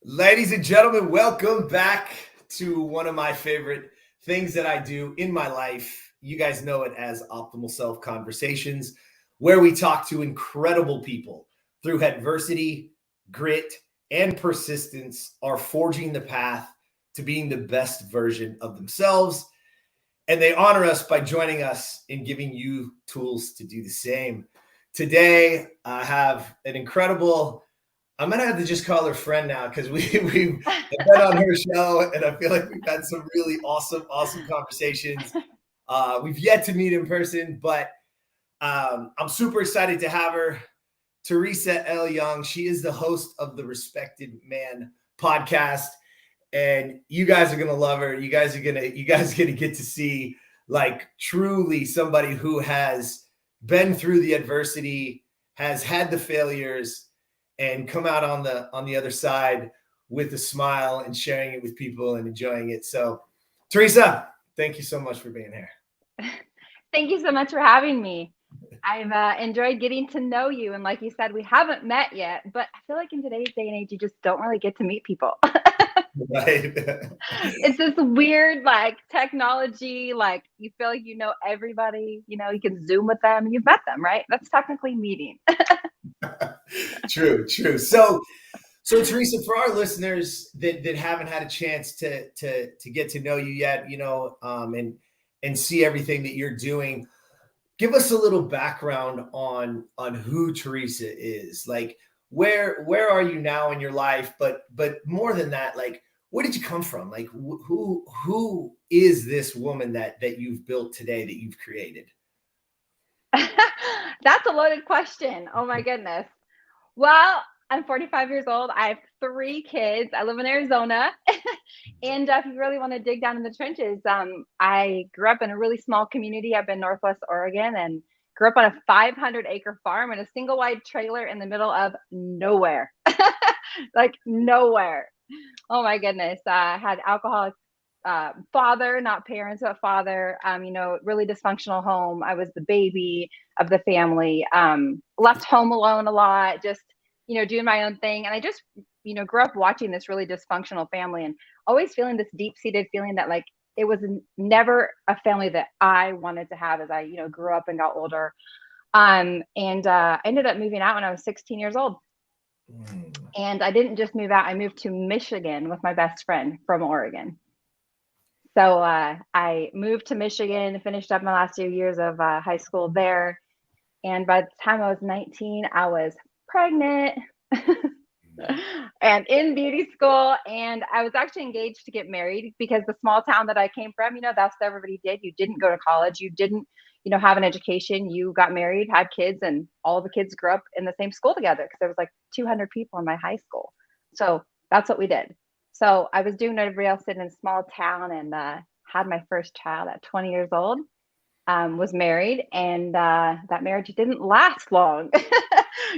Ladies and gentlemen, welcome back to one of my favorite things that I do in my life. You guys know it as Optimal Self Conversations, where we talk to incredible people through adversity, grit, and persistence are forging the path to being the best version of themselves. And they honor us by joining us in giving you tools to do the same. Today, I have an incredible, I'm gonna have to just call her friend now because we've been on her show, and I feel like we've had some really awesome conversations. We've yet to meet in person, but I'm super excited to have her. Teresa Young. She is the host of the Respected Man podcast, and you guys are gonna love her. You guys are gonna get to see like truly somebody who has been through the adversity, has had the failures, and come out on the other side with a smile and sharing it with people and enjoying it. So, Teresa, thank you so much for being here. Thank you so much for having me. I've enjoyed getting to know you. And like you said, we haven't met yet, but I feel like in today's day and age, you just don't really get to meet people. Right. It's this weird, like technology, like you feel like you know everybody, you can Zoom with them, you've met them, right? That's technically meeting. True. So Teresa, for our listeners that haven't had a chance to get to know you yet, and see everything that you're doing, give us a little background on who Teresa is. Like, where are you now in your life? But more than that, like, where did you come from? Like, who is this woman that you've built today, that you've created? That's a loaded question. Oh my goodness. Well, I'm 45 years old. I have 3 kids. I live in Arizona. And if you really want to dig down in the trenches, I grew up in a really small community up in Northwest Oregon and grew up on a 500-acre farm in a single wide trailer in the middle of nowhere. Like nowhere. Oh my goodness. I had alcoholic father, not parents, but father, really dysfunctional home. I was the baby of the family, left home alone a lot, just, doing my own thing. And I just, grew up watching this really dysfunctional family and always feeling this deep seated feeling that like it was never a family that I wanted to have as I, grew up and got older. And I ended up moving out when I was 16 years old. And I didn't just move out, I moved to Michigan with my best friend from Oregon. So I moved to Michigan, finished up my last 2 years of high school there. And by the time I was 19, I was pregnant and in beauty school. And I was actually engaged to get married because the small town that I came from, that's what everybody did. You didn't go to college. You didn't, have an education. You got married, had kids, and all the kids grew up in the same school together because there was like 200 people in my high school. So that's what we did. So I was doing what everybody else did in a small town and had my first child at 20 years old, was married, and that marriage didn't last long,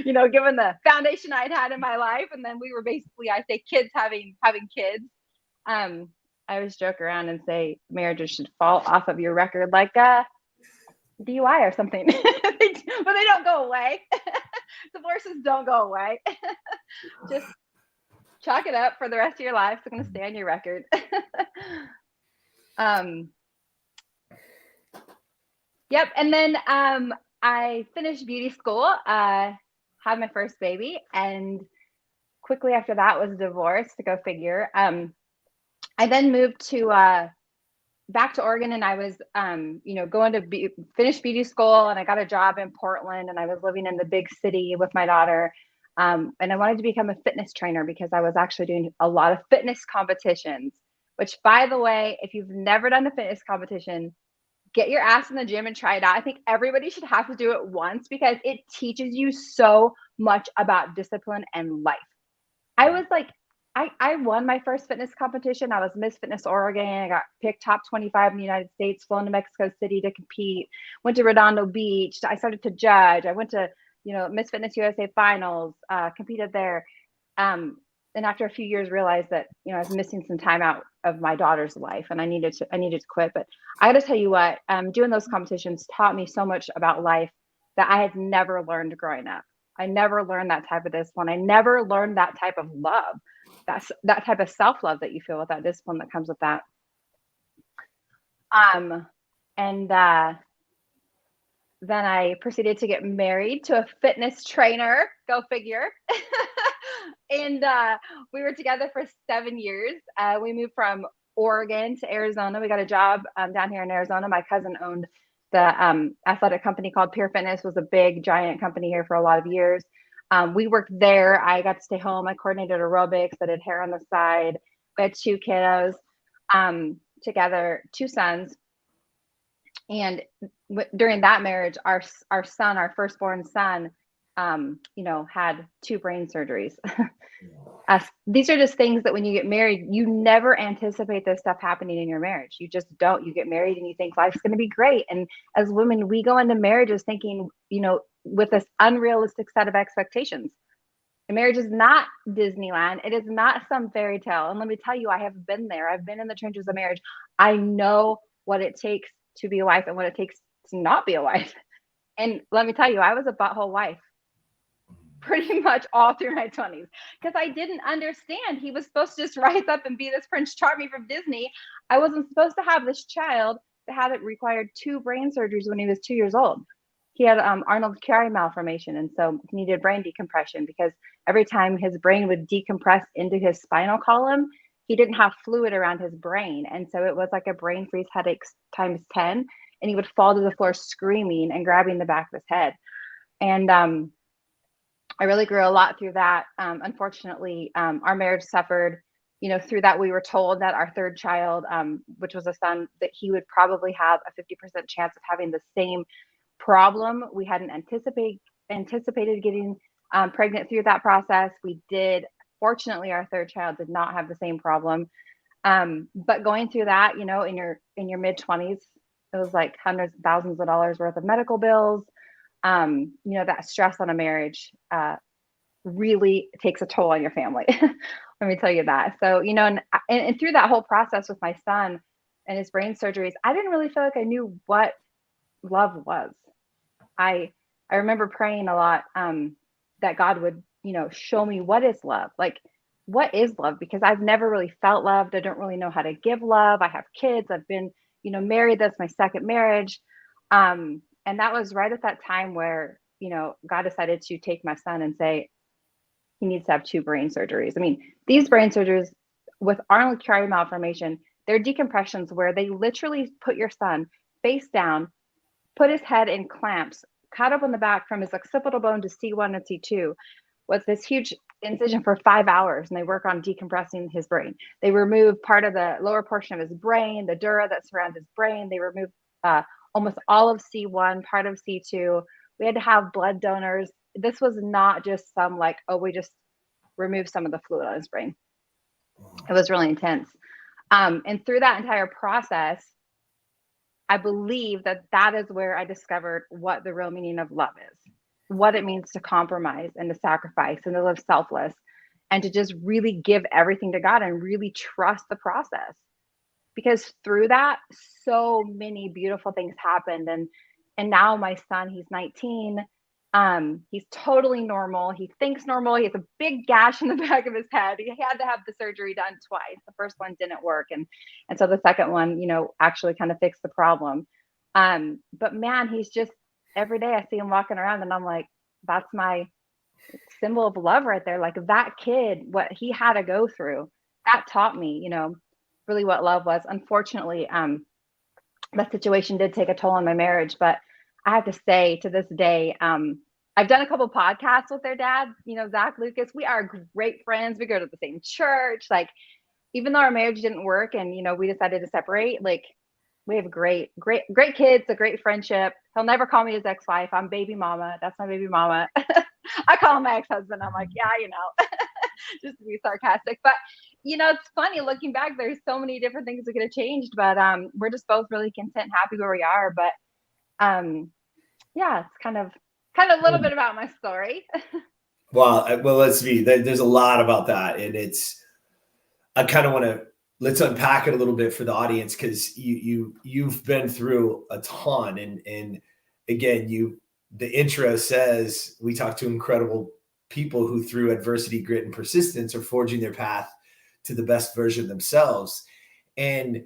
given the foundation I'd had in my life. And then we were basically, I say kids having kids. I always joke around and say marriages should fall off of your record like DUI or something, but they don't go away. Divorces don't go away. Just chalk it up for the rest of your life. It's going to stay on your record. Yep. And then I finished beauty school, had my first baby, and quickly after that was divorced, to go figure. I then moved to back to Oregon, and I was, going to finish beauty school, and I got a job in Portland, and I was living in the big city with my daughter. And I wanted to become a fitness trainer because I was actually doing a lot of fitness competitions, which, by the way, if you've never done a fitness competition, get your ass in the gym and try it out. I think everybody should have to do it once because it teaches you so much about discipline and life. I was like, I won my first fitness competition. I was Miss Fitness Oregon. I got picked top 25 in the United States, flown to Mexico City to compete, went to Redondo Beach. I started to judge. I went to, Miss Fitness USA finals, competed there. And after a few years realized that, I was missing some time out of my daughter's life and I needed to quit. But I got to tell you what, doing those competitions taught me so much about life that I had never learned growing up. I never learned that type of discipline. I never learned that type of love. that's that type of self-love that you feel with that discipline that comes with that. And then I proceeded to get married to a fitness trainer. Go figure. And we were together for 7 years. We moved from Oregon to Arizona. We got a job down here in Arizona. My cousin owned the athletic company called Pure Fitness. Was a big, giant company here for a lot of years. We worked there. I got to stay home. I coordinated aerobics. I did hair on the side. We had 2 kiddos together, 2 sons. And during that marriage, our son, our firstborn son, had 2 brain surgeries. These are just things that when you get married, you never anticipate this stuff happening in your marriage. You just don't. You get married and you think life's going to be great. And as women, we go into marriages thinking, with this unrealistic set of expectations. And marriage is not Disneyland. It is not some fairy tale. And let me tell you, I have been there. I've been in the trenches of marriage. I know what it takes to be a wife and what it takes to not be a wife. And let me tell you, I was a butthole wife pretty much all through my 20s because I didn't understand. He was supposed to just rise up and be this Prince Charming from Disney. I wasn't supposed to have this child that had it required 2 brain surgeries when he was 2 years old. He had Arnold-Chiari malformation, and so he needed brain decompression because every time his brain would decompress into his spinal column, he didn't have fluid around his brain. And so it was like a brain freeze headaches times 10, and he would fall to the floor screaming and grabbing the back of his head. And I really grew a lot through that. Unfortunately, our marriage suffered. Through that, we were told that our 3rd child, which was a son, that he would probably have a 50% chance of having the same problem. We hadn't anticipated getting pregnant through that process. We did. Fortunately, our 3rd child did not have the same problem. But going through that, in your mid-20s, it was like hundreds of thousands of dollars worth of medical bills. That stress on a marriage really takes a toll on your family. Let me tell you that. So, and through that whole process with my son and his brain surgeries, I didn't really feel like I knew what love was. I remember praying a lot that God would, show me what is love. Like, what is love? Because I've never really felt loved. I don't really know how to give love. I have kids. I've been, married. That's my 2nd marriage. And that was right at that time where, God decided to take my son and say, he needs to have 2 brain surgeries. I mean, these brain surgeries with Arnold-Chiari malformation, they're decompressions where they literally put your son face down, put his head in clamps, cut up on the back from his occipital bone to C1 and C2 with this huge incision for 5 hours. And they work on decompressing his brain. They remove part of the lower portion of his brain, the dura that surrounds his brain. They remove almost all of C1, part of C2. We had to have blood donors. This was not just some we just removed some of the fluid on his brain. It was really intense. And through that entire process, I believe that is where I discovered what the real meaning of love is, what it means to compromise and to sacrifice and to live selfless and to just really give everything to God and really trust the process. Because through that, so many beautiful things happened. And now my son, he's 19. He's totally normal. He thinks normal. He has a big gash in the back of his head. He had to have the surgery done twice. The first one didn't work. And so the second one, actually kind of fixed the problem. But man, he's just, every day I see him walking around and I'm like, that's my symbol of love right there. Like that kid, what he had to go through, that taught me, really what love was. Unfortunately, that situation did take a toll on my marriage, but I have to say to this day, I've done a couple podcasts with their dad, Zach Lucas. We are great friends. We go to the same church. Like, even though our marriage didn't work and, we decided to separate, like, we have great kids, a great friendship. He'll never call me his ex-wife. I'm baby mama. That's my baby mama. I call him my ex-husband. I'm like, yeah, just to be sarcastic. But, it's funny looking back, there's so many different things that could have changed, but we're just both really content and happy where we are. But yeah, it's kind of a little bit about my story. Well, let's see. There's a lot about that, and I kind of want to let's unpack it a little bit for the audience because you've been through a ton, and again, the intro says we talk to incredible people who through adversity, grit, and persistence are forging their path to the best version of themselves. And,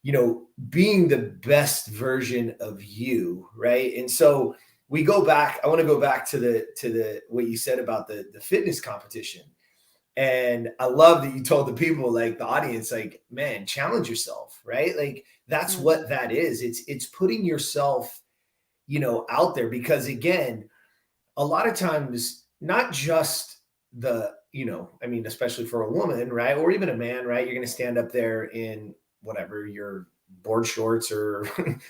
you know, being the best version of you, right? And so we go back, I want to go back to the what you said about the fitness competition. And I love that you told the people, like the audience, like, man, challenge yourself, right? Like that's what that is. It's putting yourself, you know, out there, because again, a lot of times, not just you know, I mean, especially for a woman, right? Or even a man, right? You're going to stand up there in whatever your board shorts or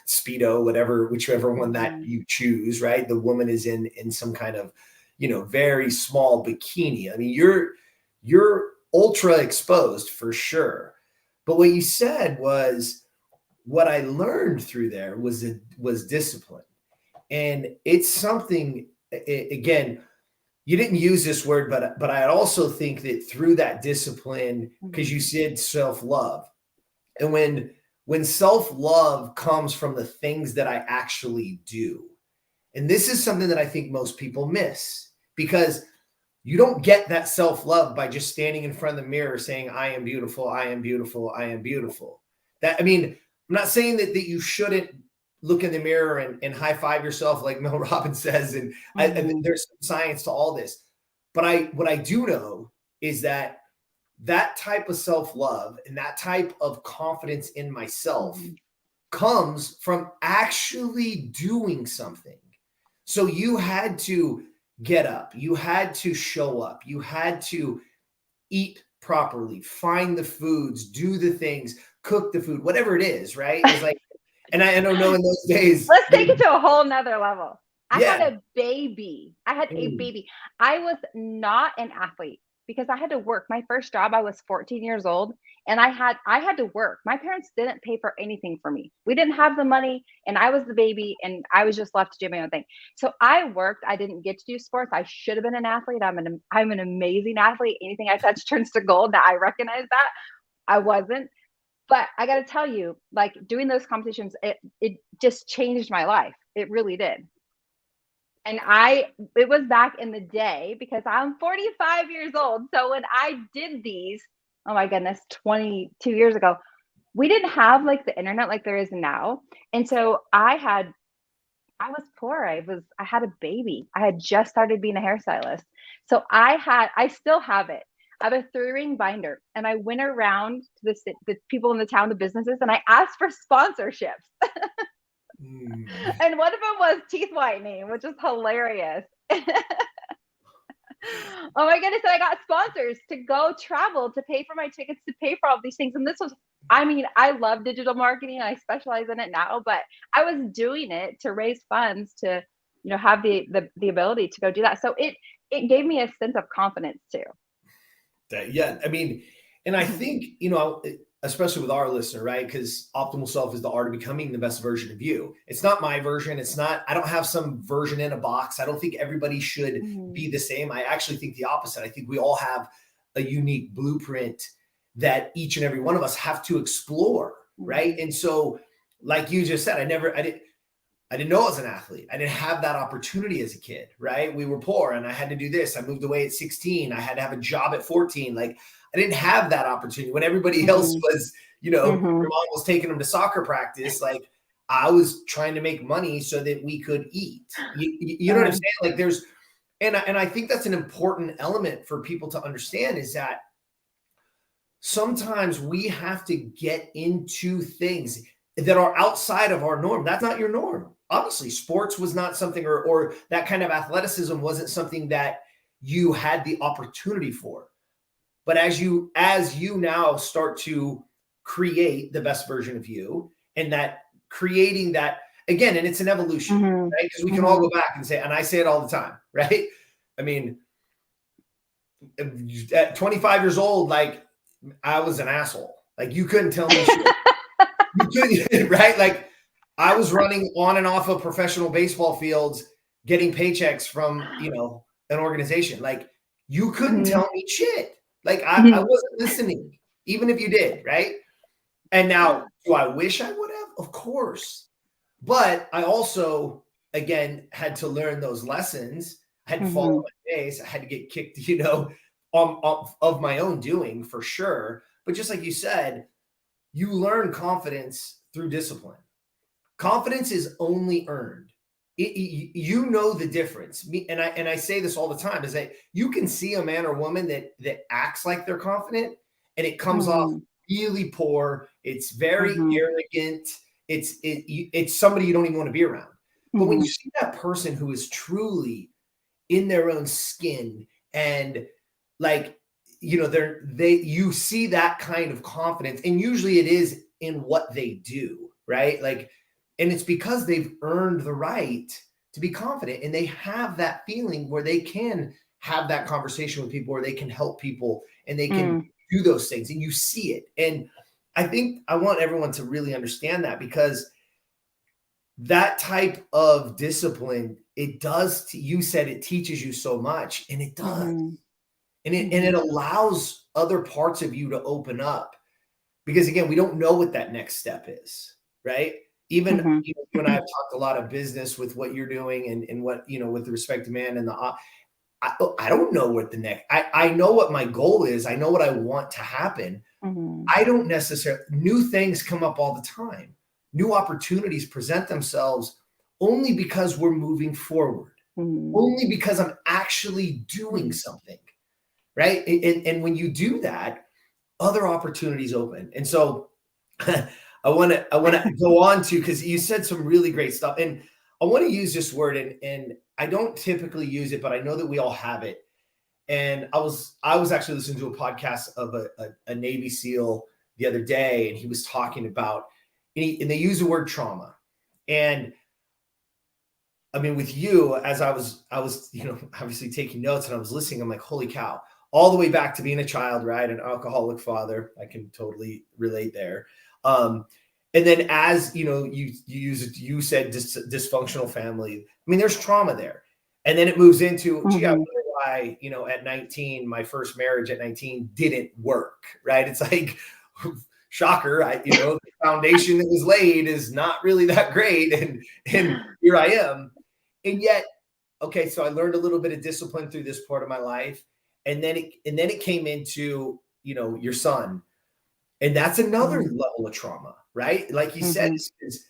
Speedo, whatever, whichever one that you choose, right? The woman is in some kind of, you know, very small bikini. I mean, you're ultra exposed for sure. But what you said was, what I learned through there was discipline. And it's something, again, you didn't use this word, but I also think that through that discipline, because you said self-love, and when self-love comes from the things that I actually do, and this is something that I think most people miss, because you don't get that self-love by just standing in front of the mirror saying, I am beautiful, I am beautiful, I am beautiful. That, I mean, I'm not saying that you shouldn't look in the mirror and high five yourself like Mel Robbins says. And, and there's some science to all this. But what I do know is that type of self-love and that type of confidence in myself comes from actually doing something. So you had to get up, you had to show up, you had to eat properly, find the foods, do the things, cook the food, whatever it is, right? It's like, and I don't know in those days. Let's take it to a whole nother level. I Yeah. had a baby. I was not an athlete because I had to work. My first job, I was 14 years old, and I had to work. My parents didn't pay for anything for me. We didn't have the money, and I was the baby, and I was just left to do my own thing. So I worked. I didn't get to do sports. I should have been an athlete. I'm an amazing athlete. Anything I touch turns to gold. Now I recognize that. I wasn't. But I got to tell you, like doing those competitions, it just changed my life. It really did. And it was back in the day, because I'm 45 years old. So when I did these, oh my goodness, 22 years ago, we didn't have like the internet like there is now. And so I was poor. I had a baby. I had just started being a hairstylist. So I still have it. I have a 3-ring binder, and I went around to the people in the town, the businesses, and I asked for sponsorships. And one of them was teeth whitening, which is hilarious. Oh my goodness. And I got sponsors to go travel, to pay for my tickets, to pay for all these things. And this was, I mean, I love digital marketing. I specialize in it now, but I was doing it to raise funds to, you know, have the ability to go do that. So it gave me a sense of confidence too. Yeah. I mean, and I think, you know, especially with our listener, right? Because optimal self is the art of becoming the best version of you. It's not my version. I don't have some version in a box. I don't think everybody should be the same. I actually think the opposite. I think we all have a unique blueprint that each and every one of us have to explore, right? And so, like you just said, I didn't know I was an athlete. I didn't have that opportunity as a kid, right? We were poor and I had to do this. I moved away at 16. I had to have a job at 14. Like I didn't have that opportunity when everybody else was, you know, your mom was taking them to soccer practice. Like I was trying to make money so that we could eat. You know what I'm saying? Like there's, and I think that's an important element for people to understand, is that sometimes we have to get into things that are outside of our norm. That's not your norm. Obviously, sports was not something, or that kind of athleticism wasn't something that you had the opportunity for. But as you now start to create the best version of you, and that creating that again, and it's an evolution, right? Because we can all go back and say, and I say it all the time, right? I mean, at 25 years old, like I was an asshole. Like you couldn't tell me shit. You couldn't, right? Like I was running on and off of professional baseball fields, getting paychecks from, you know, an organization. Like you couldn't tell me shit. Like I wasn't listening, even if you did, right? And now, do I wish I would have? Of course. But I also, again, had to learn those lessons. I had to fall on my face. I had to get kicked, you know, of my own doing for sure. But just like you said, you learn confidence through discipline. Confidence is only earned. You know the difference. And I say this all the time, is that you can see a man or woman that acts like they're confident, and it comes off really poor. It's very arrogant. It's somebody you don't even want to be around. But when you see that person who is truly in their own skin, and like, you know, you see that kind of confidence, and usually it is in what they do, right? Like, and it's because they've earned the right to be confident, and they have that feeling where they can have that conversation with people, where they can help people, and they can do those things, and you see it. And I think I want everyone to really understand that, because that type of discipline, it does, you said it teaches you so much, and it does. And it allows other parts of you to open up, because again, we don't know what that next step is, right? Even you and I have talked a lot of business with what you're doing, and what, you know, with respect to man and I don't know what the next, I know what my goal is. I know what I want to happen. I don't necessarily, new things come up all the time. New opportunities present themselves only because we're moving forward, only because I'm actually doing something, right? And when you do that, other opportunities open. And so I want to go on to, because you said some really great stuff, and I want to use this word, and I don't typically use it, but I know that we all have it. And I was actually listening to a podcast of a Navy SEAL the other day, and he was talking about, and they use the word trauma. And I mean, with you, as I was, you know, obviously taking notes, and I was listening, I'm like, holy cow, all the way back to being a child, right? An alcoholic father. I can totally relate there. And then, as you know, you said dysfunctional family. I mean, there's trauma there. And then it moves into, gee, I wonder why, you know, at 19, my first marriage at 19 didn't work, right? It's like, shocker, you know, the foundation that was laid is not really that great. And here I am. And yet, okay, so I learned a little bit of discipline through this part of my life. And then it came into, you know, your son. And that's another level of trauma, right? Like you said, is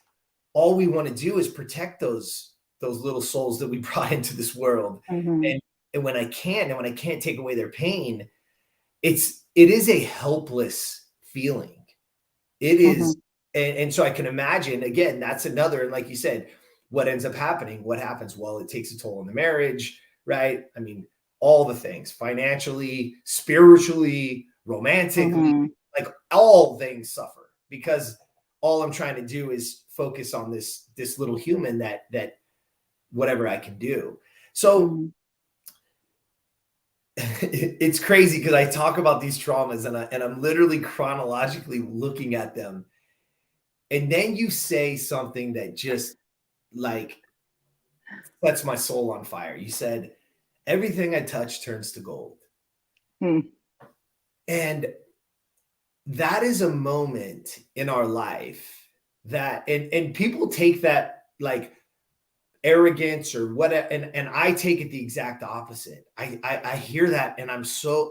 all we want to do is protect those little souls that we brought into this world. And when I can't take away their pain, it is a helpless feeling. It is. And so I can imagine, again, that's another, and like you said, what ends up happening, what happens? Well, it takes a toll on the marriage, right? I mean, all the things, financially, spiritually, romantically, like all things suffer, because all I'm trying to do is focus on this little human that whatever I can do. So it's crazy, because I talk about these traumas, and I'm literally chronologically looking at them. And then you say something that just like sets my soul on fire. You said, everything I touch turns to gold. And that is a moment in our life that, and people take that like arrogance or whatever, and I take it the exact opposite. I hear that, and I'm so,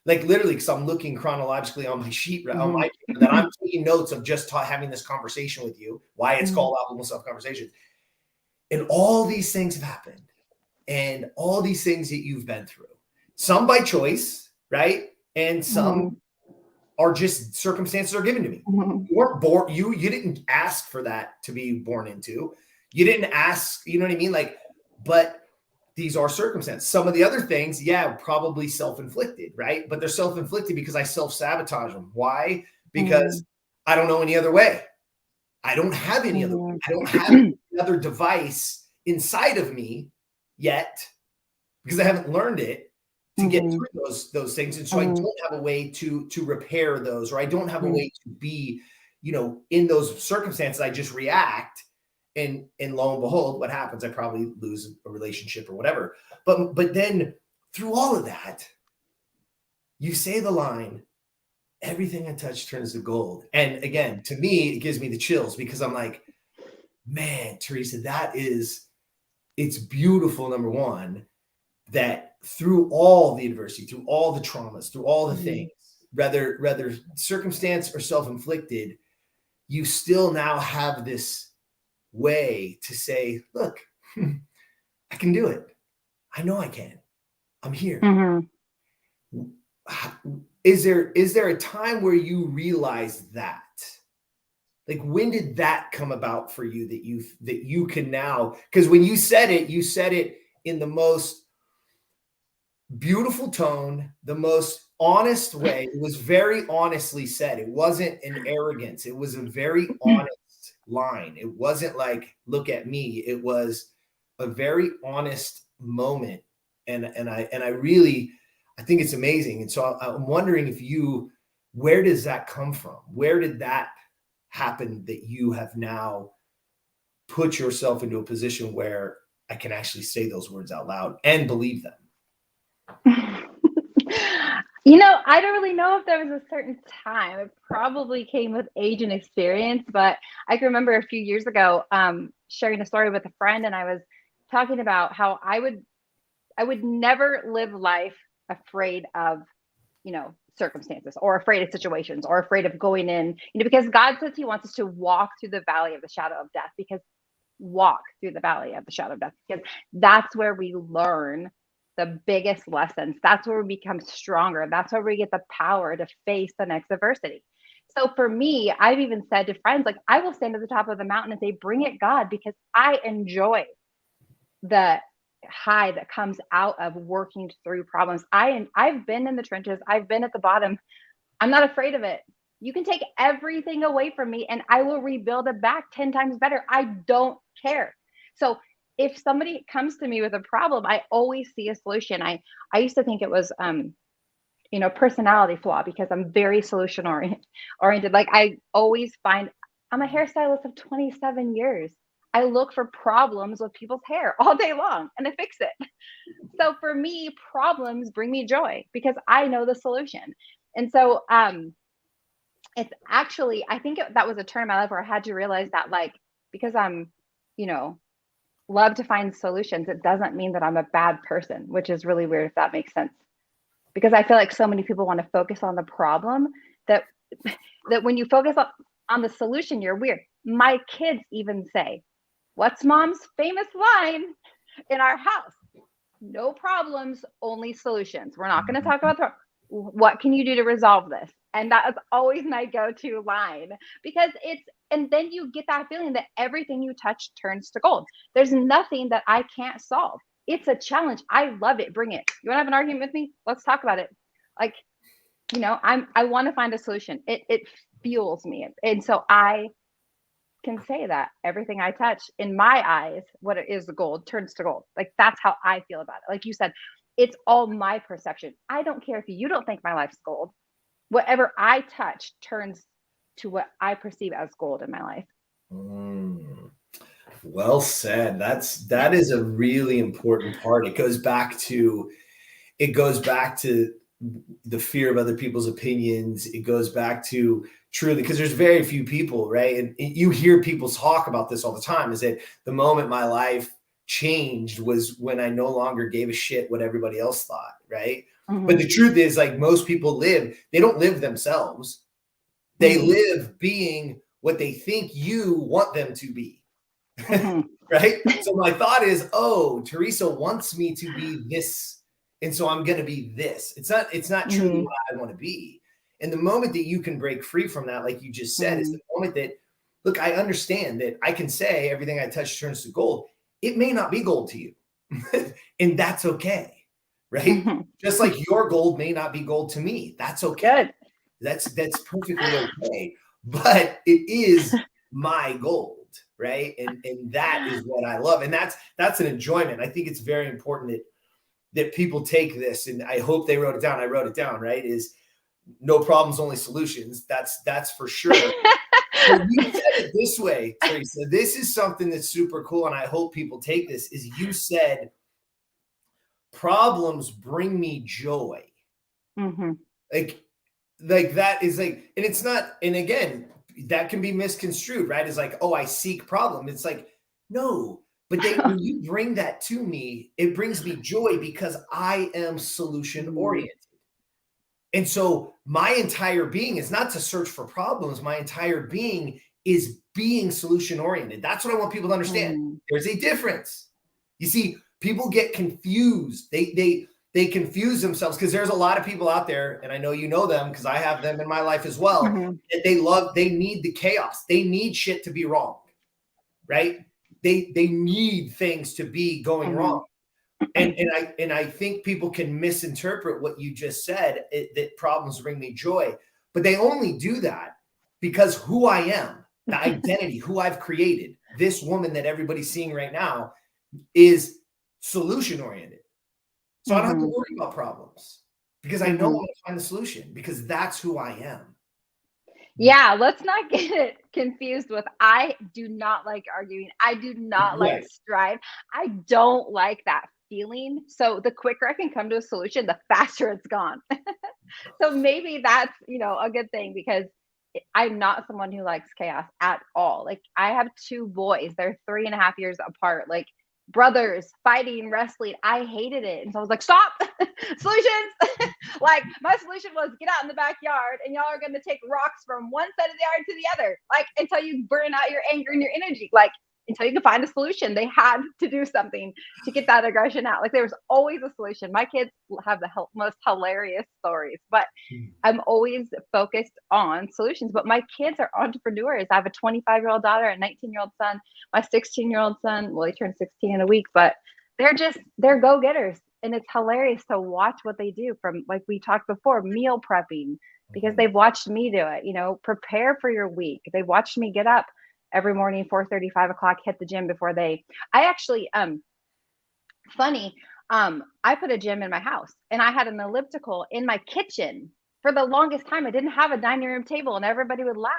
like, literally, because I'm looking chronologically on my sheet, on my paper, that I'm taking notes of just having this conversation with you, why it's called Optimal Self Conversations. And all these things have happened, and all these things that you've been through, some by choice, right? And some are just circumstances are given to me. You weren't born, you didn't ask for that to be born into. You didn't ask, you know what I mean? Like, but these are circumstances. Some of the other things, yeah, probably self-inflicted, right? But they're self-inflicted because I self-sabotage them. Why? Because I don't know any other way. I don't have any other way. I don't have another device inside of me yet, because I haven't learned it to get through those things. And so I don't have a way to repair those, or I don't have a way to be, you know, in those circumstances. I just react. And lo and behold, what happens? I probably lose a relationship or whatever. But then through all of that, you say the line, everything I touch turns to gold. And again, to me, it gives me the chills, because I'm like, man, Teresa, it's beautiful, number one, that through all the adversity, through all the traumas, through all the things, whether circumstance or self-inflicted, you still now have this way to say, look, I can do it. I know I can. I'm here. Mm-hmm. Is there a time where you realize that? Like, when did that come about for you that you can now, because when you said it in the most beautiful tone, the most honest way. It was very honestly said. It wasn't an arrogance. It was a very honest line. It wasn't like, look at me. It was a very honest moment. And I really, I think it's amazing. And so I'm wondering where does that come from? Where did that happen that you have now put yourself into a position where I can actually say those words out loud and believe them? I don't really know if there was a certain time. It probably came with age and experience, but I can remember a few years ago sharing a story with a friend, and I was talking about how I would never live life afraid of, circumstances or afraid of situations or afraid of going in, because God says he wants us to walk through the valley of the shadow of death, because that's where we learn the biggest lessons. That's where we become stronger. That's where we get the power to face the next adversity. So for me, I've even said to friends, like, I will stand at the top of the mountain and say, bring it, God, because I enjoy the high that comes out of working through problems. I've been in the trenches. I've been at the bottom. I'm not afraid of it. You can take everything away from me and I will rebuild it back 10 times better. I don't care. So if somebody comes to me with a problem, I always see a solution. I used to think it was, personality flaw, because I'm very solution oriented. Like, I always find, I'm a hairstylist of 27 years. I look for problems with people's hair all day long and I fix it. So for me, problems bring me joy because I know the solution. And so it's actually, I think that was a turn in my life where I had to realize that, like, because I'm, love to find solutions, it doesn't mean that I'm a bad person, which is really weird, if that makes sense. Because I feel like so many people want to focus on the problem that when you focus on the solution, you're weird. My kids even say, what's mom's famous line in our house? No problems, only solutions. We're not going to talk about what can you do to resolve this? And that is always my go-to line, because and then you get that feeling that everything you touch turns to gold. There's nothing that I can't solve. It's a challenge. I love it. Bring it. You want to have an argument with me? Let's talk about it. Like, I want to find a solution. It fuels me. And so I can say that everything I touch, in my eyes, what it is, the gold turns to gold. Like, that's how I feel about it. Like you said, it's all my perception. I don't care if you don't think my life's gold. Whatever I touch turns to what I perceive as gold in my life. Well said. That is a really important part. It goes back to the fear of other people's opinions. It goes back to truly, because there's very few people, right? And you hear people talk about this all the time, is that the moment my life changed was when I no longer gave a shit what everybody else thought, right? Mm-hmm. But the truth is, like, most people they don't live themselves. They live being what they think you want them to be. Mm-hmm. Right? So my thought is, oh, Teresa wants me to be this, and so I'm going to be this. It's not truly what I want to be. And the moment that you can break free from that, like you just said, is the moment that, look, I understand that I can say everything I touch turns to gold. It may not be gold to you, and that's okay. Right? Mm-hmm. Just like your gold may not be gold to me. That's okay. Good. That's perfectly okay. But it is my gold, right? And that is what I love. And that's an enjoyment. I think it's very important that people take this, and I hope they wrote it down. I wrote it down, right? Is no problems, only solutions. That's for sure. But you said it this way, Teresa. This is something that's super cool, and I hope people take this. Is you said, problems bring me joy. Mm-hmm. Like that is like, and it's not, and again, that can be misconstrued, right? It's like, oh, I seek problem. It's like, no, but when you bring that to me, it brings me joy because I am solution oriented. And so my entire being is not to search for problems. My entire being is being solution oriented. That's what I want people to understand. There's a difference. You see, people get confused. They confuse themselves because there's a lot of people out there, and I know you know them because I have them in my life as well, that they need the chaos. They need shit to be wrong, right? They need things to be going wrong. And I think people can misinterpret what you just said, that problems bring me joy, but they only do that because who I am, the identity, who I've created, this woman that everybody's seeing right now is solution oriented. So I don't have to worry about problems because I know I'm going to find the solution because that's who I am. Yeah, let's not get it confused with I do not like arguing. I do not like strife. I don't like that feeling. So the quicker I can come to a solution, the faster it's gone. So maybe that's, a good thing because I'm not someone who likes chaos at all. Like I have 2 boys. They're 3.5 years apart. Like brothers fighting, wrestling. I hated it. And so I was like, stop solutions. Like my solution was get out in the backyard and y'all are going to take rocks from one side of the yard to the other, like until you burn out your anger and your energy, like until you can find a solution. They had to do something to get that aggression out. Like there was always a solution. My kids have the most hilarious stories, but I'm always focused on solutions. But my kids are entrepreneurs. I have a 25-year-old daughter, a 19-year-old son, my 16-year-old son. Well, he turned 16 in a week, but they're go-getters. And it's hilarious to watch what they do, from, like we talked before, meal prepping, because they've watched me do it, prepare for your week. They watched me get up every morning, 4:30, 5 o'clock, hit the gym before I actually, I put a gym in my house and I had an elliptical in my kitchen. For the longest time, I didn't have a dining room table and everybody would laugh.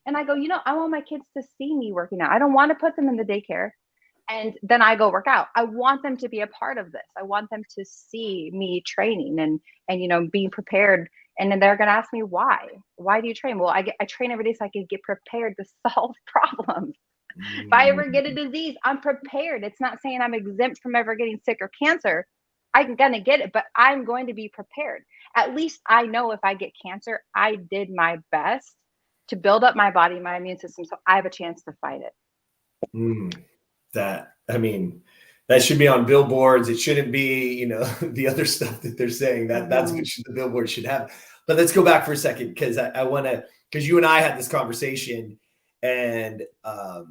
And I go, I want my kids to see me working out. I don't want to put them in the daycare and then I go work out. I want them to be a part of this. I want them to see me training and being prepared. And then they're going to ask me why do you train? Well, I train every day so I can get prepared to solve problems. If I ever get a disease, I'm prepared. It's not saying I'm exempt from ever getting sick or cancer. I'm going to get it, but I'm going to be prepared. At least I know if I get cancer, I did my best to build up my body, my immune system, so I have a chance to fight it. That should be on billboards. It shouldn't be, the other stuff that they're saying that's what the billboard should have. But let's go back for a second because I want to, because you and I had this conversation, and I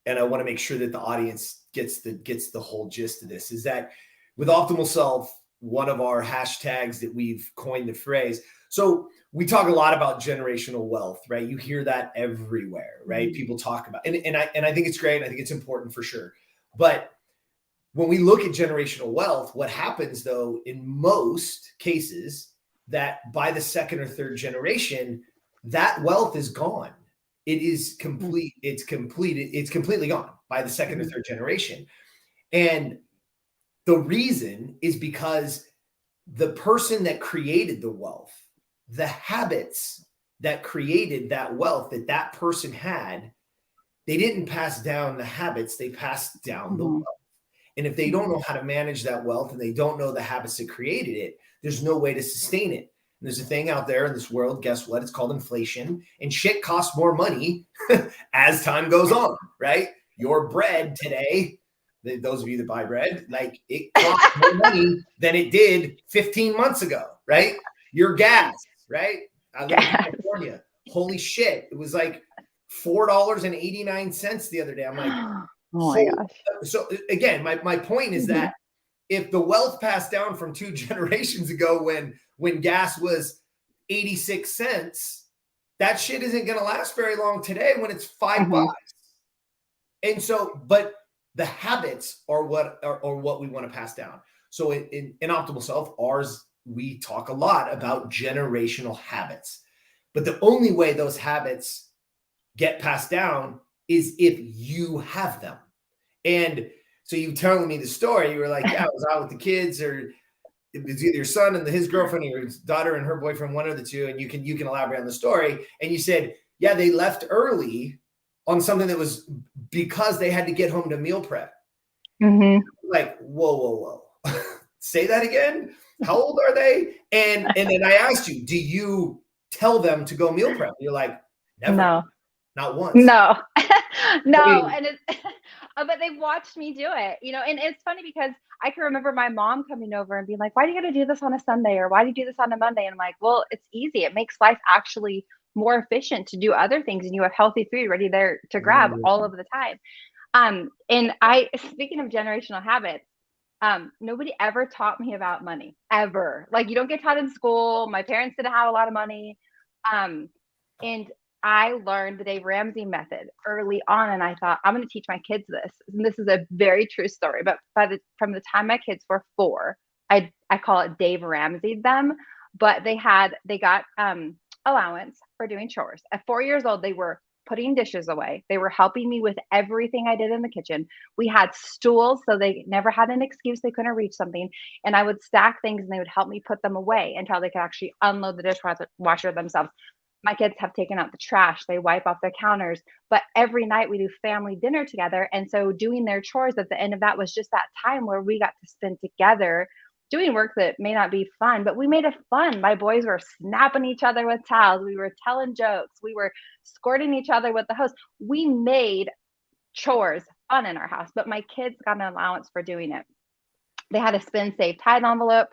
want to make sure that the audience gets the whole gist of this. Is that with Optimal Self, one of our hashtags that we've coined the phrase. So we talk a lot about generational wealth, right? You hear that everywhere, right? People talk about, and I think it's great. I think it's important for sure. But when we look at generational wealth, what happens though, in most cases, that by the second or third generation, that wealth is gone. It is complete. It's completed. It's completely gone by the second or third generation. And the reason is because the person that created the wealth, the habits that created that wealth that person had, they didn't pass down the habits, they passed down the wealth. And if they don't know how to manage that wealth and they don't know the habits that created it, there's no way to sustain it. And there's a thing out there in this world, guess what? It's called inflation, and shit costs more money as time goes on, right? Your bread today, those of you that buy bread, like it costs more money than it did 15 months ago, right? Your gas, right? I live in California. Holy shit. It was like $4.89 the other day. I'm like, oh my gosh. So again, my point is that if the wealth passed down from 2 generations ago when gas was 86 cents, that shit isn't going to last very long today when it's $5. And so, but the habits are what we want to pass down. So in Optimal Self, we talk a lot about generational habits, but the only way those habits get passed down is if you have them. And so you telling me the story, you were like, yeah, I was out with the kids, or it was either your son and his girlfriend, or his daughter and her boyfriend, one of the two. And you can elaborate on the story. And you said, yeah, they left early on something that was because they had to get home to meal prep. Like, whoa. Say that again. How old are they? And then I asked you, do you tell them to go meal prep? You're like, never, No, not once. no, I no. mean, And it's, but they've watched me do it, and it's funny because I can remember my mom coming over and being like, why do you got to do this on a Sunday? Or why do you do this on a Monday? And I'm like, well, it's easy. It makes life actually more efficient to do other things. And you have healthy food ready there to grab all of the time. And speaking of generational habits, nobody ever taught me about money, ever. Like, you don't get taught in school. My parents didn't have a lot of money. And I learned the Dave Ramsey method early on, and I thought, I'm going to teach my kids this. And this is a very true story. But from the time my kids were 4, I call it Dave Ramsey them. But they got allowance for doing chores. At 4 years old, they were putting dishes away. They were helping me with everything I did in the kitchen. We had stools, so they never had an excuse they couldn't reach something. And I would stack things and they would help me put them away until they could actually unload the dishwasher themselves. My kids have taken out the trash. They wipe off their counters. But every night we do family dinner together. And so doing their chores at the end of that was just that time where we got to spend together doing work that may not be fun, but we made it fun. My boys were snapping each other with towels. We were telling jokes. We were squirting each other with the hose. We made chores fun in our house, but my kids got an allowance for doing it. They had a spend, save, tithe envelope.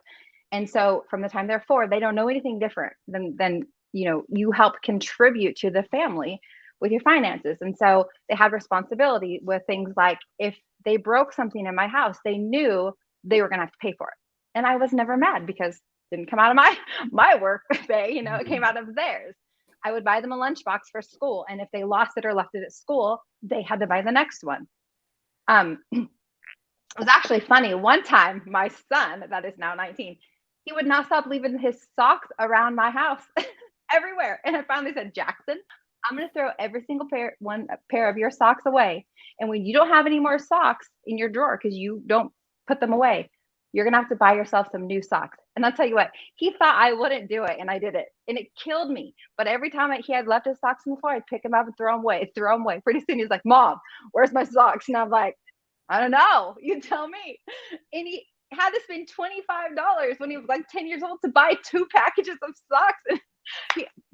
And so from the time they're 4, they don't know anything different than you help contribute to the family with your finances. And so they had responsibility with things like, if they broke something in my house, they knew they were going to have to pay for it. And I was never mad because it didn't come out of my work pay, it came out of theirs. I would buy them a lunchbox for school. And if they lost it or left it at school, they had to buy the next one. It was actually funny. One time, my son, that is now 19, he would not stop leaving his socks around my house everywhere. And I finally said, Jackson, I'm going to throw every single pair of your socks away. And when you don't have any more socks in your drawer because you don't put them away, you're going to have to buy yourself some new socks. And I'll tell you what, he thought I wouldn't do it. And I did it. And it killed me. But every time he had left his socks on the floor, I'd pick him up and throw them away. Pretty soon he's like, Mom, where's my socks? And I'm like, I don't know. You tell me. And he had to spend $25 when he was like 10 years old to buy 2 packages of socks. And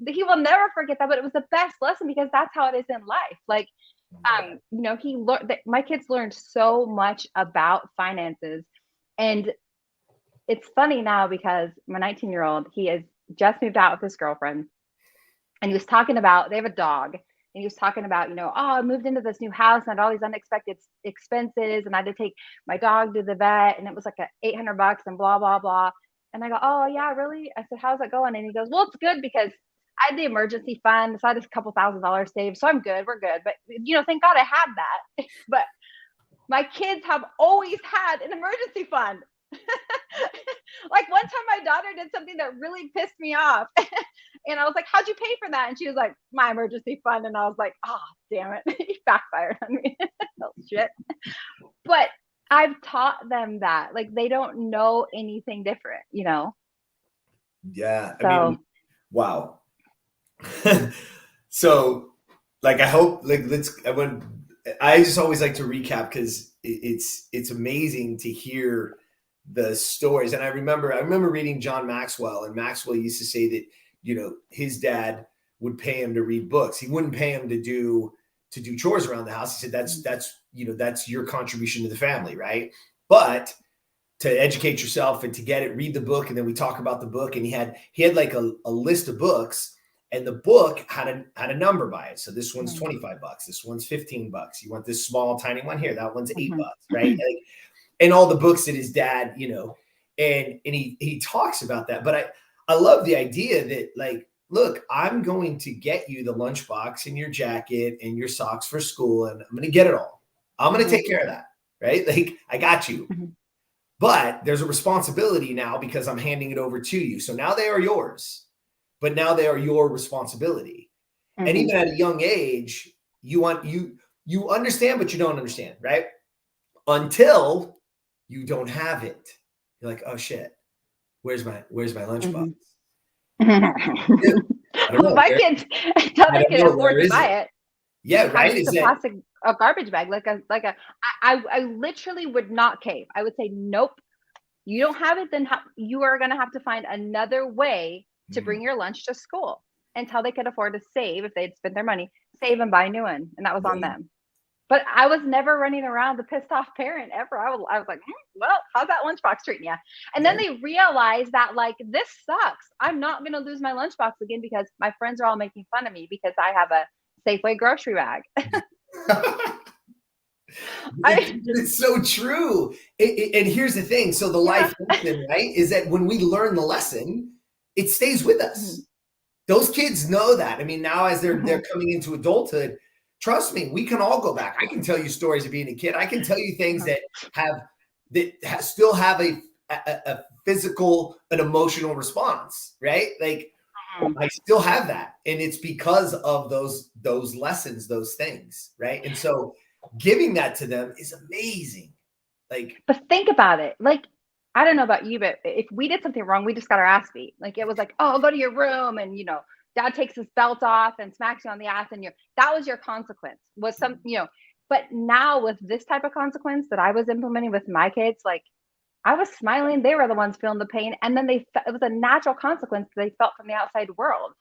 he will never forget that. But it was the best lesson because that's how it is in life. Like, he learned that my kids learned so much about finances. And it's funny now because my 19-year-old, he has just moved out with his girlfriend, and he was talking about, they have a dog, and he was talking about, I moved into this new house and I had all these unexpected expenses, and I had to take my dog to the vet, and it was like $800 and blah, blah, blah. And I go, oh yeah, really? I said, how's that going? And he goes, well, it's good because I had the emergency fund, so I had a couple $1,000s saved, so I'm good, we're good. But thank God I had that. But my kids have always had an emergency fund. Like one time my daughter did something that really pissed me off. And I was like, how'd you pay for that? And she was like, my emergency fund. And I was like, oh, damn it. He backfired on me. Oh, shit. But I've taught them that. Like, they don't know anything different, Yeah. So, I mean, wow. So, like, I hope, like, I just always like to recap because it's amazing to hear the stories. And I remember reading John Maxwell, and Maxwell used to say that, his dad would pay him to read books. He wouldn't pay him to do chores around the house. He said, that's your contribution to the family. Right. But to educate yourself and to get it, read the book. And then we talk about the book, and he had like a list of books, and the book had a number by it. So this one's $25. This one's $15. You want this small, tiny one here. That one's $8, right? And all the books that his dad, and he talks about that. But I love the idea that, like, look, I'm going to get you the lunchbox and your jacket and your socks for school, and I'm going to get it all. I'm going to take care of that, right? Like, I got you. Mm-hmm. But there's a responsibility now because I'm handing it over to you. So now they are yours. But now they are your responsibility. Mm-hmm. And even at a young age, you understand, but you don't understand, right? Until you don't have it. You're like, oh shit, where's my lunchbox? Mm-hmm. My kids, until they can afford to buy it. Yeah, right. It's a garbage bag, I literally would not cave. I would say, nope, You don't have it, then you are going to have to find another way to bring your lunch to school until they could afford to save. If they'd spent their money, save and buy a new one. And that was on them. But I was never running around the pissed off parent ever. I was like, well, how's that lunchbox treating you? And then they realized that, like, this sucks. I'm not going to lose my lunchbox again because my friends are all making fun of me because I have a Safeway grocery bag. It's so true. And here's the thing. So the life lesson, right, is that when we learn the lesson, it stays with us. Those kids know that. I mean, now as they're coming into adulthood, trust me, we can all go back. I can tell you stories of being a kid. I can tell you things that still have a physical and emotional response, right? Like I still have that. And it's because of those lessons, those things, right? And so giving that to them is amazing. Like, but think about it. Like, I don't know about you, but if we did something wrong, we just got our ass beat. Like, it was like, oh, go to your room, and dad takes his belt off and smacks you on the ass, and that was your consequence. Was some, but now with this type of consequence that I was implementing with my kids, like, I was smiling. They were the ones feeling the pain, and then it was a natural consequence they felt from the outside world.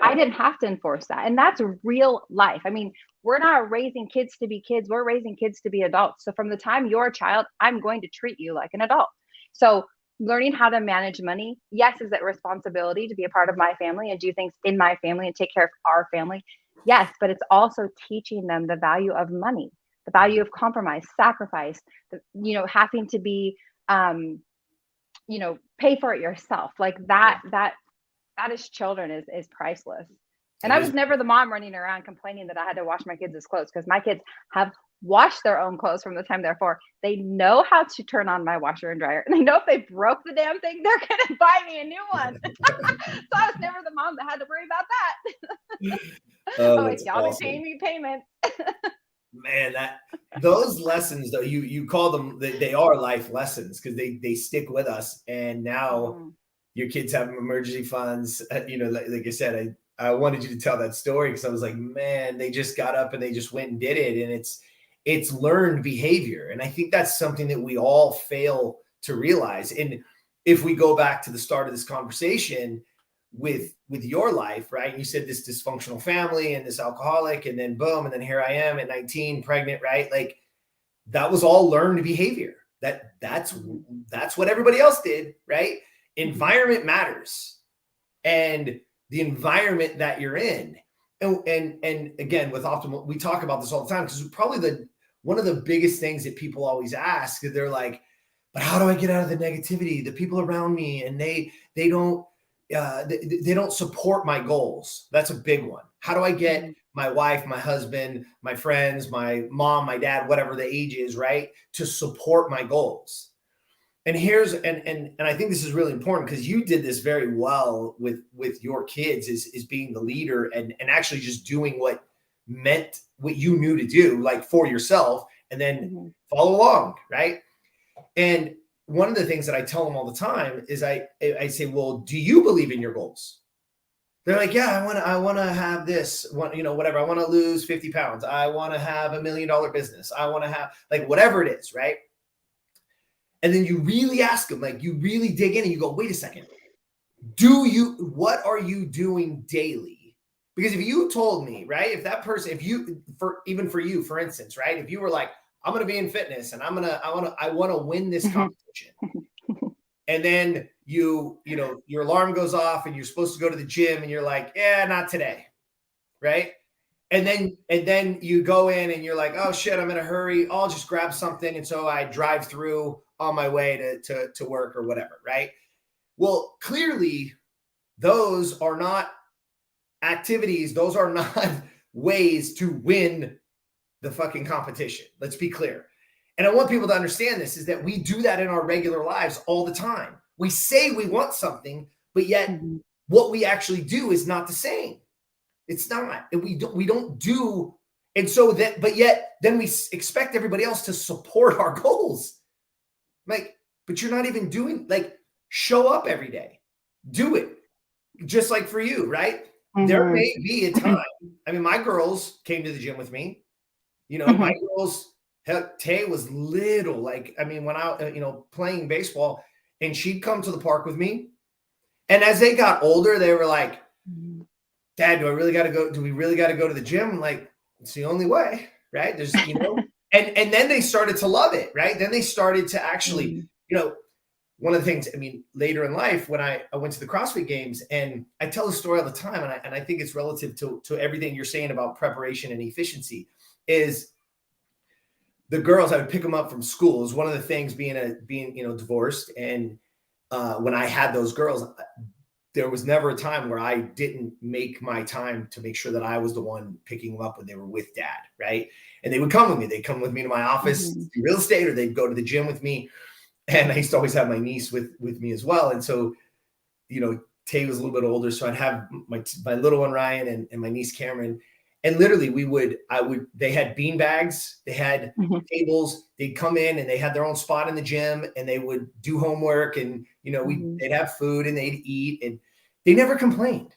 I didn't have to enforce that. And that's real life. I mean, we're not raising kids to be kids. We're raising kids to be adults. So from the time you're a child, I'm going to treat you like an adult. So learning how to manage money, yes, is it responsibility to be a part of my family and do things in my family and take care of our family? Yes, but it's also teaching them the value of money, the value of compromise, sacrifice, having to be, pay for it yourself. Like that is children is priceless. And I was never the mom running around complaining that I had to wash my kids' clothes, because my kids have washed their own clothes from the time they're 4. They know how to turn on my washer and dryer. And they know if they broke the damn thing, they're going to buy me a new one. So I was never the mom that had to worry about that. Y'all be paying me payments. Man, those lessons, though, you call them, they are life lessons because they stick with us. And now your kids have emergency funds. Like I said, I wanted you to tell that story because I was like, man, they just got up and they just went and did it. And it's learned behavior. And I think that's something that we all fail to realize. And if we go back to the start of this conversation with your life, right? And you said this dysfunctional family and this alcoholic, and then boom, and then here I am at 19, pregnant, right? Like that was all learned behavior. That's what everybody else did, right? Environment matters. And the environment that you're in. And again, with optimal, we talk about this all the time because probably one of the biggest things that people always ask, they're like, but how do I get out of the negativity? The people around me, and they don't support my goals. That's a big one. How do I get my wife, my husband, my friends, my mom, my dad, whatever the age is, right, to support my goals? And and I think this is really important because you did this very well with your kids is being the leader and actually just doing what you knew to do, like for yourself, and then follow along, right? And one of the things that I tell them all the time is I say, well, do you believe in your goals? They're like, yeah, I want to have this one, whatever. I want to lose 50 pounds. I want to have $1 million business. I want to have like whatever it is, right? And then you really ask them, like you really dig in and you go, wait a second, what are you doing daily? Because if you told me, right, if that person, even for you, for instance, right, if you were like, I'm going to be in fitness and I want to win this competition. And then your alarm goes off and you're supposed to go to the gym and you're like, yeah, not today. Right. And then you go in and you're like, oh shit, I'm in a hurry. I'll just grab something. And so I drive through on my way to work or whatever. Right. Well, clearly those are not activities. Those are not ways to win the fucking competition. Let's be clear. And I want people to understand this is that we do that in our regular lives all the time. We say we want something, but yet what we actually do is not the same. It's not. And we don't do. And so but yet then we expect everybody else to support our goals. Like, but you're not even doing, like, show up every day. Do it. Just like for you, right? There may be a time. I mean, my girls came to the gym with me. My girls Hell, Tay was little. Like, I mean, when I, playing baseball, and she'd come to the park with me. And as they got older, they were like, Dad, do we really got to go to the gym? I'm like, it's the only way, right? There's, and then they started to love it, right? Then they started to actually, one of the things, I mean, later in life, when I went to the CrossFit Games, and I tell the story all the time, and I think it's relative to everything you're saying about preparation and efficiency, is the girls, I would pick them up from school. It was one of the things being divorced. And when I had those girls, there was never a time where I didn't make my time to make sure that I was the one picking them up when they were with Dad, right? And they would come with me. They'd come with me to my office, do real estate, or they'd go to the gym with me. And I used to always have my niece with me as well. And so, Tay was a little bit older. So I'd have my little one, Ryan, and my niece, Cameron. And literally they had bean bags, they had tables, they'd come in and they had their own spot in the gym, and they would do homework, and, they'd have food and they'd eat, and they never complained.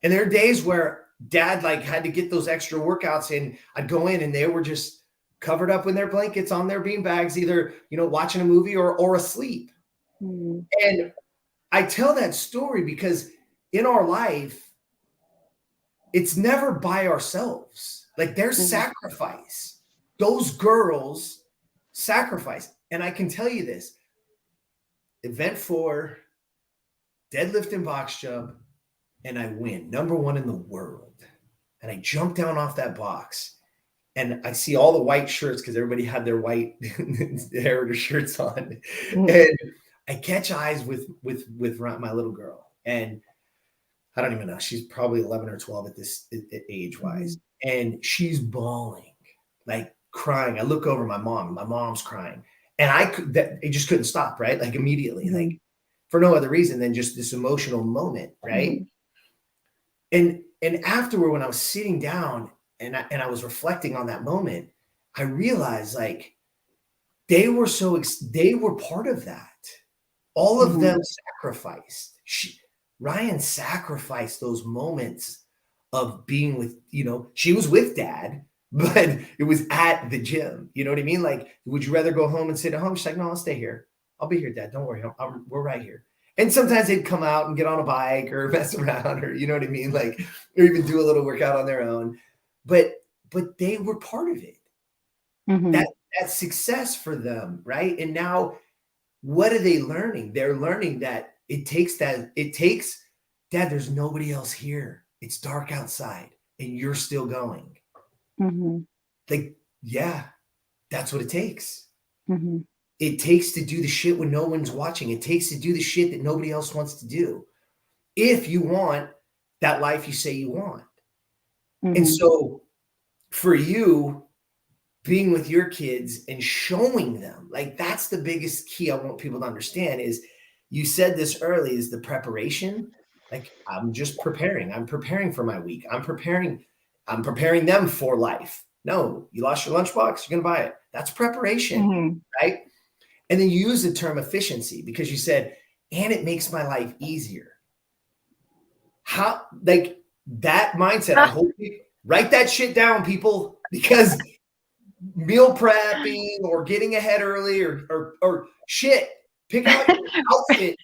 And there are days where Dad had to get those extra workouts in. I'd go in and they were just covered up in their blankets on their bean bags, either, watching a movie or asleep. And I tell that story because in our life, it's never by ourselves. Like, there's sacrifice. Those girls sacrifice. And I can tell you this, event 4, deadlift and box jump, and I win, number 1 in the world. And I jump down off that box, and I see all the white shirts, because everybody had their white Herider shirts on. And I catch eyes with my little girl, and I don't even know. She's probably 11 or 12 at this age-wise. And she's bawling, like crying. I look over my mom. My mom's crying. And it just couldn't stop, right? Like, immediately, like, for no other reason than just this emotional moment, right? And afterward, when I was sitting down and I was reflecting on that moment, I realized, like, they were part of that. All of them sacrificed. Ryan sacrificed those moments of being with, she was with Dad, but it was at the gym. You know what I mean? Like, would you rather go home and sit at home? She's like, no, I'll stay here. I'll be here, Dad. Don't worry. We're right here. And sometimes they'd come out and get on a bike or mess around, or, you know what I mean? Like, or even do a little workout on their own. But they were part of it. That success for them, right? And now, what are they learning? They're learning that it takes, Dad, there's nobody else here. It's dark outside and you're still going. Like, yeah, that's what it takes. It takes to do the shit when no one's watching. It takes to do the shit that nobody else wants to do, if you want that life you say you want. And so for you, being with your kids and showing them, like, that's the biggest key I want people to understand is, you said this early, is the preparation. Like, I'm just preparing. I'm preparing for my week. I'm preparing them for life. No, you lost your lunchbox, you're going to buy it. That's preparation, right? And then you use the term efficiency, because you said, and it makes my life easier. How, like, that mindset, I hope you write that shit down, people, because meal prepping or getting ahead early or shit, pick out your outfit.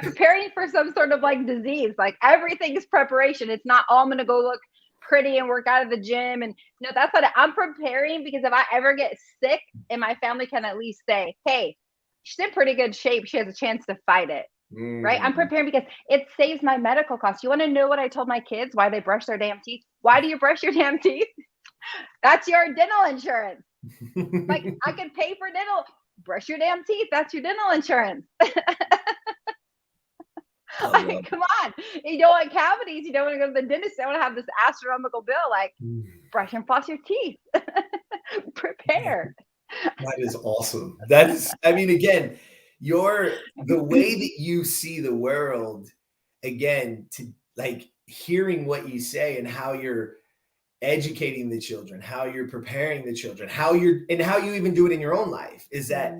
Preparing for some sort of like disease. Like, everything is preparation. It's not, I'm going to go look pretty and work out of the gym. And no, that's what I'm preparing, because if I ever get sick, and my family can at least say, hey, she's in pretty good shape, she has a chance to fight it. Right? I'm preparing because it saves my medical costs. You want to know what I told my kids? Why they brush their damn teeth? Why do you brush your damn teeth? That's your dental insurance. Like, I can pay for dental. Brush your damn teeth. That's your dental insurance. I mean, come on. You don't want cavities. You don't want to go to the dentist. You don't want to have this astronomical bill. Like, brush and floss your teeth. Prepare. That is awesome. That's, I mean, again, the way that you see the world, again, to like hearing what you say and how you're educating the children, how you're preparing the children, how you even do it in your own life, is that,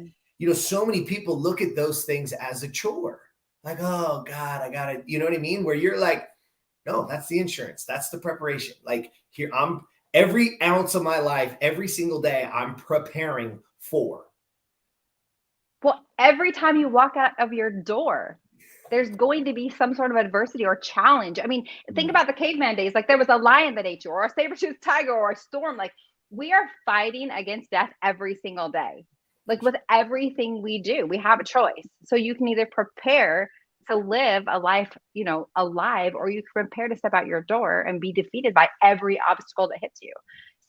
so many people look at those things as a chore. Like, oh God, I gotta, you know what I mean? Where you're like, no, that's the insurance. That's the preparation. Like, here, every ounce of my life, every single day, I'm preparing for. Well, every time you walk out of your door, there's going to be some sort of adversity or challenge. I mean, think about the caveman days. Like there was a lion that ate you, or a saber-toothed tiger, or a storm. Like we are fighting against death every single day. Like with everything we do, we have a choice. So you can either prepare to live a life, alive, or you can prepare to step out your door and be defeated by every obstacle that hits you.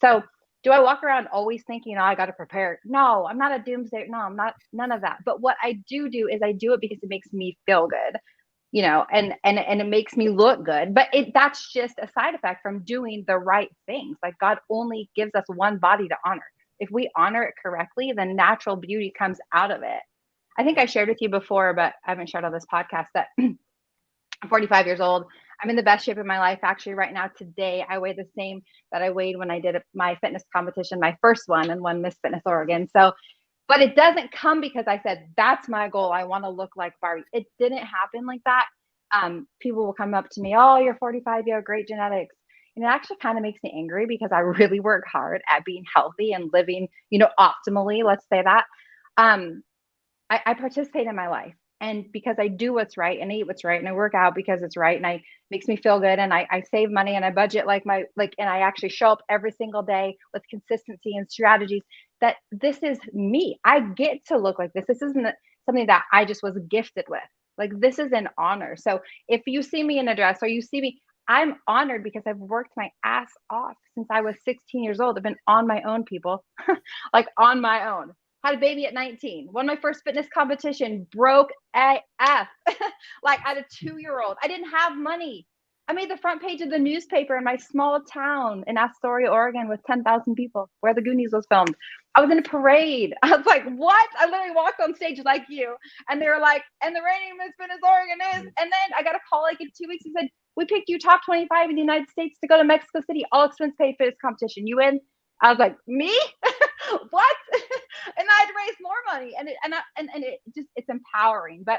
So do I walk around always thinking, oh, I got to prepare? No, I'm not a doomsday. No, I'm not. None of that. But what I do is I do it because it makes me feel good, and it makes me look good. But that's just a side effect from doing the right things. Like God only gives us one body to honor. If we honor it correctly, then natural beauty comes out of it. I think I shared with you before, but I haven't shared on this podcast that I'm 45 years old. I'm in the best shape of my life. Actually, right now, today, I weigh the same that I weighed when I did my fitness competition, my first one, and won Miss Fitness Oregon. So, but it doesn't come because I said, that's my goal. I want to look like Barbie. It didn't happen like that. People will come up to me, oh, you're 45, you have great genetics. And it actually kind of makes me angry because I really work hard at being healthy and living, optimally, let's say that. I participate in my life, and because I do what's right and I eat what's right and I work out because it's right and it makes me feel good, and I save money and I budget and I actually show up every single day with consistency and strategies, that this is me. I get to look like this. This isn't something that I just was gifted with. Like this is an honor. So if you see me in a dress or you see me, I'm honored because I've worked my ass off since I was 16 years old. I've been on my own, people, like on my own. Had a baby at 19, won my first fitness competition, broke AF. Like I had a 2-year-old. I didn't have money. I made the front page of the newspaper in my small town in Astoria, Oregon with 10,000 people where the Goonies was filmed. I was in a parade. I was like, what? I literally walked on stage like you. And they were like, and the reigning Miss Fitness Oregon is. And then I got a call like in 2 weeks and said, we picked you top 25 in the United States to go to Mexico City, all expense paid fitness competition. You in? I was like, me? What? And I had to raise more money, and it's empowering. But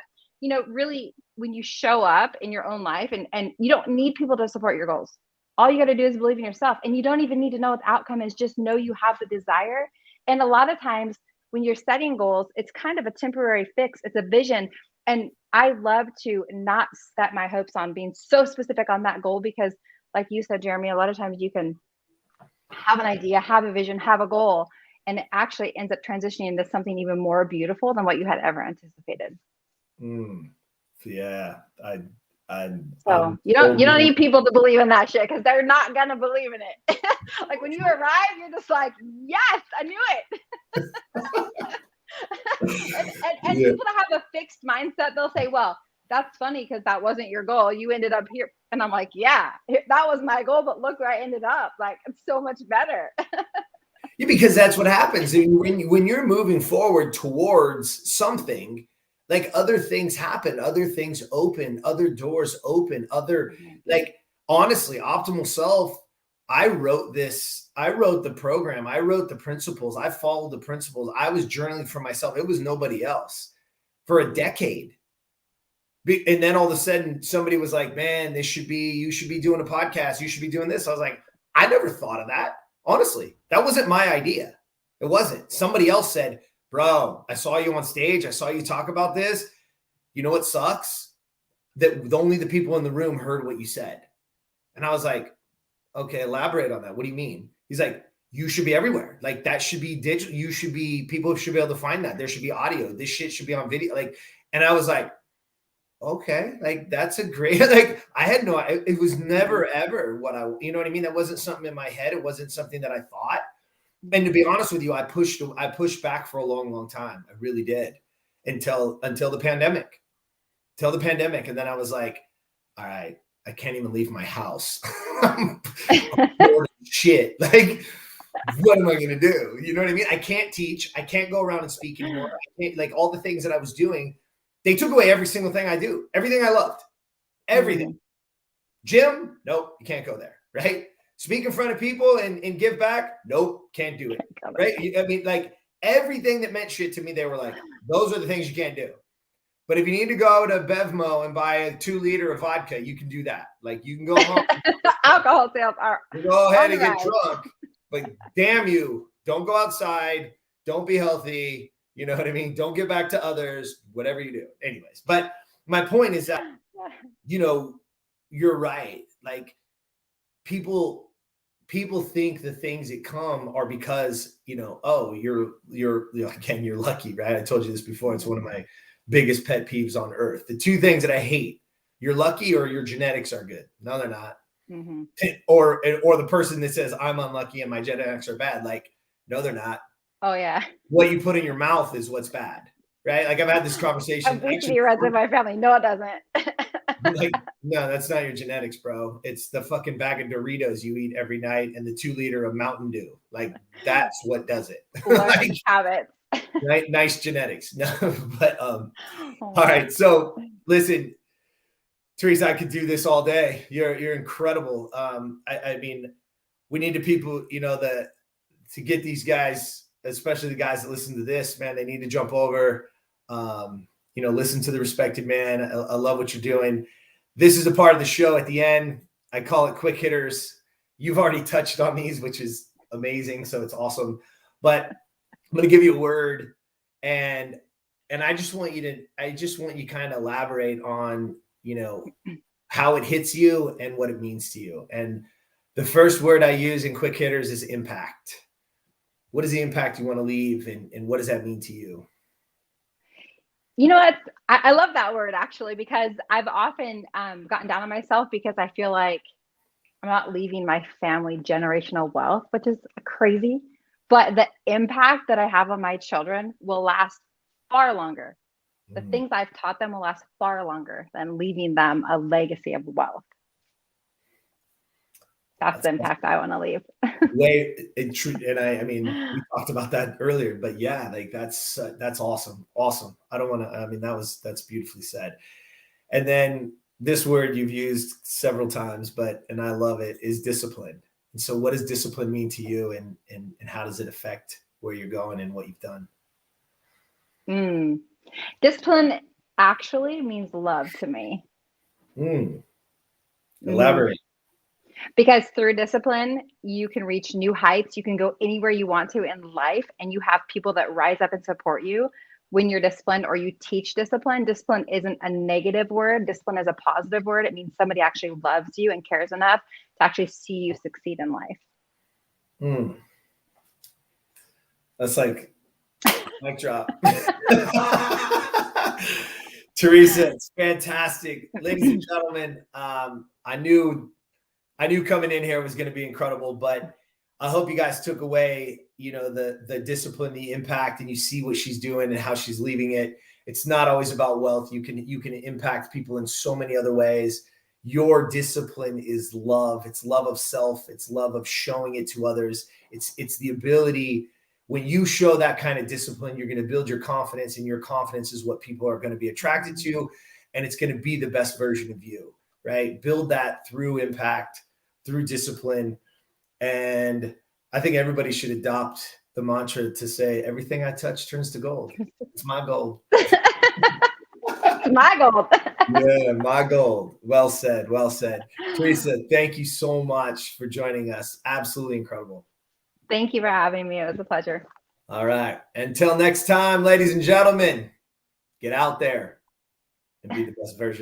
really, when you show up in your own life, and you don't need people to support your goals. All you got to do is believe in yourself, and you don't even need to know what the outcome is. Just know you have the desire. And a lot of times when you're setting goals, it's kind of a temporary fix. It's a vision. And I love to not set my hopes on being so specific on that goal, because like you said, Jeremy, a lot of times you can have an idea, have a vision, have a goal, and it actually ends up transitioning into something even more beautiful than what you had ever anticipated. Yeah. You don't need people to believe in that shit, because they're not gonna believe in it. Like when you arrive, you're just like, yes, I knew it. and Yeah. People that have a fixed mindset, they'll say, well, that's funny because that wasn't your goal. You ended up here. And I'm like, yeah, that was my goal, but look where I ended up. Like, it's so much better. Yeah, because that's what happens when you're moving forward towards something. Like other things happen, other things open, other doors open, like honestly, Optimal Self. I wrote the program, I wrote the principles, I followed the principles. I was journaling for myself. It was nobody else for a decade. And then all of a sudden somebody was like, man, you should be doing a podcast. You should be doing this. I was like, I never thought of that. Honestly, that wasn't my idea. It wasn't. Somebody else said, bro, I saw you on stage. I saw you talk about this. You know what sucks? That only the people in the room heard what you said. And I was like, okay, elaborate on that. What do you mean? He's like, you should be everywhere. Like that should be digital. People should be able to find that. There should be audio. This shit should be on video. And I was like, okay, like that's a great, like I had it was never ever you know what I mean? That wasn't something in my head. It wasn't something that I thought. And to be honest with you, I pushed back for a long, long time. I really did until the pandemic, And then I was like, all right, I can't even leave my house. I'm bored of shit. Like, what am I going to do? You know what I mean? I can't teach. I can't go around and speak anymore. I can't, like all the things that I was doing, they took away every single thing I do. Everything I loved. Everything. Gym? Nope. You can't go there. Right? Speak in front of people and give back? Nope. Can't do it. Right? I mean, like everything that meant shit to me, they were like, those are the things you can't do. But if you need to go to Bevmo and buy a 2-liter of vodka, you can do that. Like you can go home. Alcohol sales are go ahead and get drunk. Like, damn you, don't go outside, don't be healthy, you know what I mean? Don't get back to others, whatever you do. Anyways, but my point is that, you know, you're right. Like, people think the things that come are because, you know, oh, you're again, you're lucky, right? I told you this before. It's one of my biggest pet peeves on earth. The two things that I hate: you're lucky or your genetics are good. No, they're not. Mm-hmm. Or the person that says I'm unlucky and my genetics are bad. Like, no, they're not. Oh yeah. What you put in your mouth is what's bad, right? Like, I've had this conversation. Obesity runs in my family. No, it doesn't. Like, no, that's not your genetics, bro. It's the fucking bag of Doritos you eat every night and the 2 liter of Mountain Dew. Like, that's what does it. Like, habits. Right? Nice genetics. No, but all right. So listen, Teresa, I could do this all day. You're incredible. I mean, we need to people, you know, to get these guys, especially the guys that listen to this, man, they need to jump over. You know, listen to the Respected Man. I love what you're doing. This is a part of the show at the end. I call it quick hitters. You've already touched on these, which is amazing. So it's awesome. But I'm going to give you a word, and I just want you to kind of elaborate on, you know, how it hits you and what it means to you. And the first word I use in quick hitters is impact. What is the impact you want to leave, and what does that mean to you? You know what? I love that word, actually, because I've often gotten down on myself because I feel like I'm not leaving my family generational wealth, which is crazy. But the impact that I have on my children will last far longer. The things I've taught them will last far longer than leaving them a legacy of wealth. That's the impact I want to leave. And I mean, we talked about that earlier, but yeah, like that's awesome. Awesome. I don't want to, I mean, that's beautifully said. And then this word you've used several times, and I love it, is discipline. And so what does discipline mean to you, and how does it affect where you're going and what you've done? Discipline actually means love to me. Elaborate. Because through discipline, you can reach new heights. You can go anywhere you want to in life, and you have people that rise up and support you when you're disciplined, or you teach discipline. Discipline isn't a negative word. Discipline is a positive word. It means somebody actually loves you and cares enough to actually see you succeed in life. That's like mic drop. Teresa, it's fantastic. Ladies and gentlemen, I knew coming in here was going to be incredible, but I hope you guys took away, you know, the discipline, the impact, and you see what she's doing and how she's leaving it. It's not always about wealth. You can impact people in so many other ways. Your discipline is love. It's love of self. It's love of showing it to others. It's the ability, when you show that kind of discipline, you're going to build your confidence, and your confidence is what people are going to be attracted to, and it's going to be the best version of you, right? Build that through impact, through discipline. And I think everybody should adopt the mantra to say, everything I touch turns to gold. It's my gold. It's my gold. Yeah, my gold. Well said. Well said. Teresa, thank you so much for joining us. Absolutely incredible. Thank you for having me. It was a pleasure. All right. Until next time, ladies and gentlemen, get out there and be the best version.